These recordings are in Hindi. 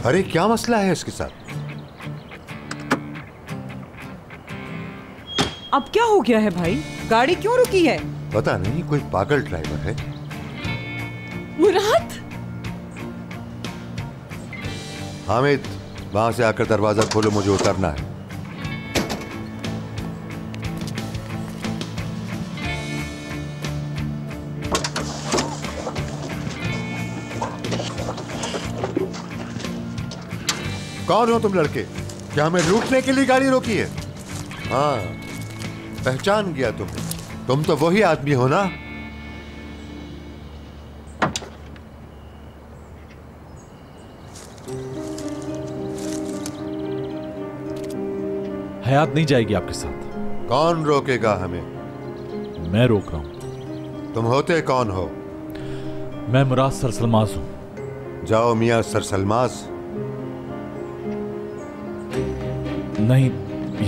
अरे क्या मसला है इसके साथ? अब क्या हो गया है भाई? गाड़ी क्यों रुकी है? पता नहीं, कोई पागल ड्राइवर है। मुराद, हामिद, वहां से आकर दरवाजा खोलो, मुझे उतरना है। कौन हो तुम लड़के? क्या हमें लूटने के लिए गाड़ी रोकी है? हाँ, पहचान गया तुम्हें। तुम तो वही आदमी हो ना? हयात नहीं जाएगी आपके साथ। कौन रोकेगा हमें? मैं रोक रहा हूं। तुम होते कौन हो? मैं मुराद सरसलमाज हूं। जाओ मियां सरसलमाज। नहीं,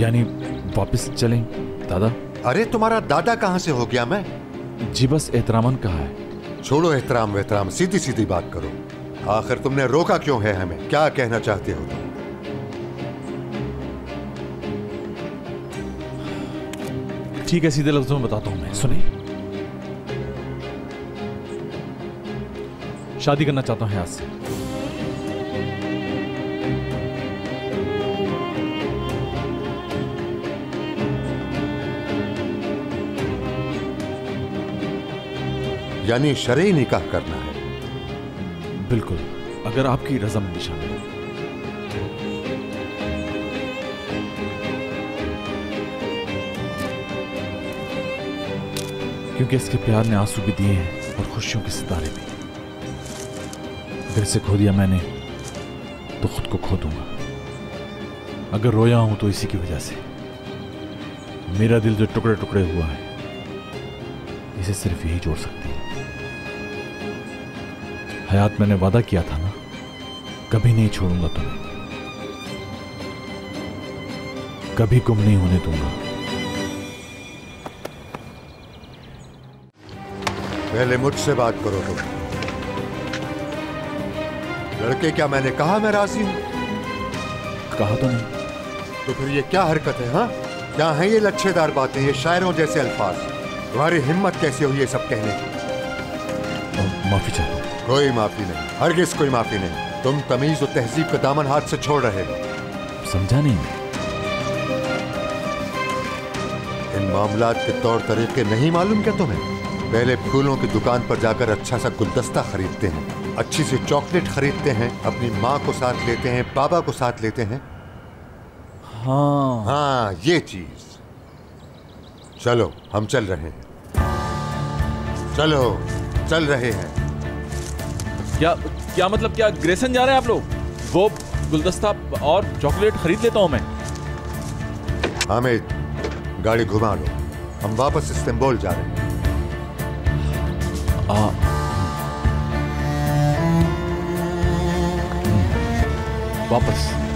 यानी वापस चलें दादा? अरे तुम्हारा दादा कहां से हो गया मैं? जी बस एहतरामन कहा है। छोड़ो एहतराम वेहतराम, सीधी सीधी बात करो। आखिर तुमने रोका क्यों है हमें? क्या कहना चाहते हो तुम? ठीक है, सीधे लफ्जों में बताता हूं मैं, सुनिए। शादी करना चाहता हूं हयात से। यानी शरई निकाह करना है? बिल्कुल, अगर आपकी रज़ामंदी शामिल है। क्योंकि इसके प्यार ने आंसू भी दिए हैं और खुशियों के सितारे भी। अगर इसे खो दिया मैंने तो खुद को खो दूंगा। अगर रोया हूं तो इसी की वजह से। मेरा दिल जो टुकड़े टुकड़े हुआ है, इसे सिर्फ यही जोड़ सकती है। हयात, मैंने वादा किया था ना, कभी नहीं छोड़ूंगा तुम्हें, कभी गुम नहीं होने दूंगा। पहले मुझसे बात करो तुम। लड़के, क्या मैंने कहा मैं राजी हूं? कहा तो नहीं। तो फिर ये क्या हरकत है? हाँ, क्या है ये लच्छेदार बातें, ये शायरों जैसे अल्फाज? तुम्हारी हिम्मत कैसे हुई ये सब कहने की? माफी चाहता हूं। कोई माफी नहीं, हरगिज कोई माफी नहीं। तुम तमीज और तहजीब का दामन हाथ से छोड़ रहे हो। समझा नहीं? इन मामलात के तौर तरीके नहीं मालूम क्या तुम्हें? पहले फूलों की दुकान पर जाकर अच्छा सा गुलदस्ता खरीदते हैं, अच्छी सी चॉकलेट खरीदते हैं, अपनी माँ को साथ लेते हैं, बाबा को साथ लेते हैं। हाँ, ये चीज। चलो, हम चल रहे हैं। चलो, चल रहे हैं। क्या मतलब? क्या ग्रेसन जा रहे हैं आप लोग? वो गुलदस्ता और चॉकलेट खरीद लेता हूं मैं। हामिद, गाड़ी घुमा लो, हम वापस इस्तांबुल जा रहे हैं। वापस?